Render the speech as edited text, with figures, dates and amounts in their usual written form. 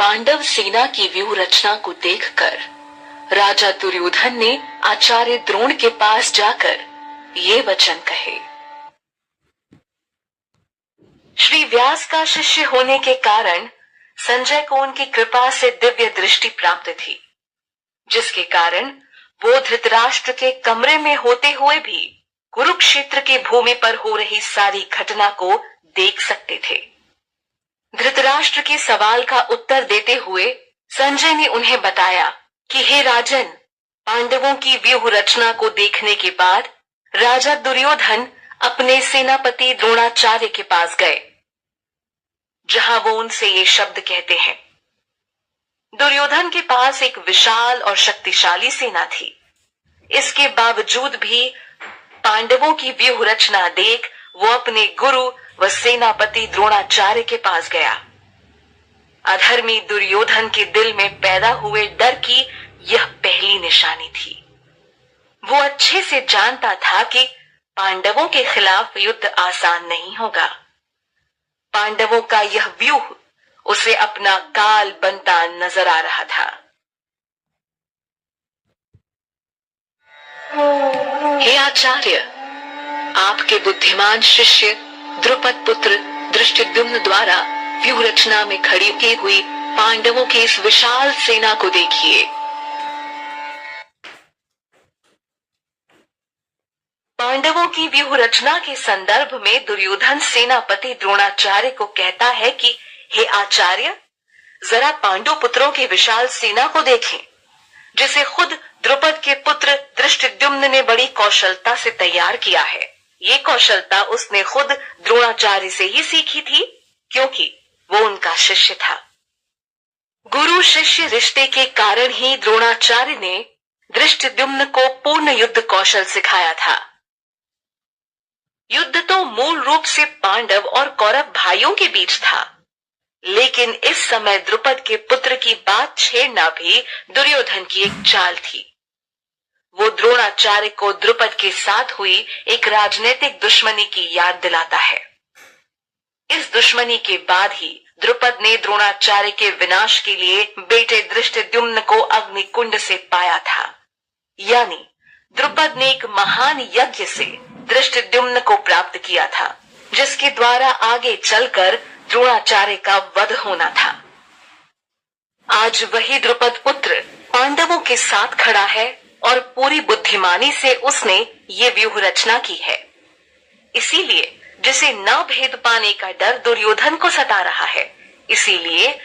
पांडव सेना की व्यूह रचना को देखकर राजा दुर्योधन ने आचार्य द्रोण के पास जाकर ये वचन कहे। श्री व्यास का शिष्य होने के कारण संजय को उनकी कृपा से दिव्य दृष्टि प्राप्त थी, जिसके कारण वो धृतराष्ट्र के कमरे में होते हुए भी कुरुक्षेत्र की भूमि पर हो रही सारी घटना को देख सकते थे। धृतराष्ट्र के सवाल का उत्तर देते हुए संजय ने उन्हें बताया कि हे राजन, पांडवों की व्यूह रचना को देखने के बाद राजा दुर्योधन अपने सेनापति द्रोणाचार्य के पास गए, जहां वो उनसे ये शब्द कहते हैं। दुर्योधन के पास एक विशाल और शक्तिशाली सेना थी। इसके बावजूद भी पांडवों की व्यूह रचना देख वो अपने गुरु व सेनापति द्रोणाचार्य के पास गया। अधर्मी दुर्योधन के दिल में पैदा हुए डर की यह पहली निशानी थी। वो अच्छे से जानता था कि पांडवों के खिलाफ युद्ध आसान नहीं होगा। पांडवों का यह व्यूह उसे अपना काल बनता नजर आ रहा था। हे आचार्य, आपके बुद्धिमान शिष्य द्रुपद पुत्र धृष्टद्युम्न द्वारा व्यूह रचना में खड़ी की हुई पांडवों की इस विशाल सेना को देखिए। पांडवों की व्यूह रचना के संदर्भ में दुर्योधन सेनापति द्रोणाचार्य को कहता है कि हे आचार्य, जरा पांडु पुत्रों की विशाल सेना को देखें, जिसे खुद द्रुपद के पुत्र धृष्टद्युम्न ने बड़ी कौशलता से तैयार किया है। ये कौशलता उसने खुद द्रोणाचार्य से ही सीखी थी, क्योंकि वो उनका शिष्य था। गुरु शिष्य रिश्ते के कारण ही द्रोणाचार्य ने धृष्टद्युम्न को पूर्ण युद्ध कौशल सिखाया था। युद्ध तो मूल रूप से पांडव और कौरव भाइयों के बीच था, लेकिन इस समय द्रुपद के पुत्र की बात छेड़ना भी दुर्योधन की एक चाल थी। वो द्रोणाचार्य को द्रुपद के साथ हुई एक राजनीतिक दुश्मनी की याद दिलाता है। इस दुश्मनी के बाद ही द्रुपद ने द्रोणाचार्य के विनाश के लिए बेटे धृष्टद्युम्न को अग्निकुंड से पाया था। यानी द्रुपद ने एक महान यज्ञ से धृष्टद्युम्न को प्राप्त किया था, जिसके द्वारा आगे चलकर द्रोणाचार्य का वध होना था। आज वही द्रुपद पुत्र पांडवों के साथ खड़ा है और पूरी बुद्धिमानी से उसने ये व्यूह रचना की है। इसीलिए जिसे न भेद पाने का डर दुर्योधन को सता रहा है, इसीलिए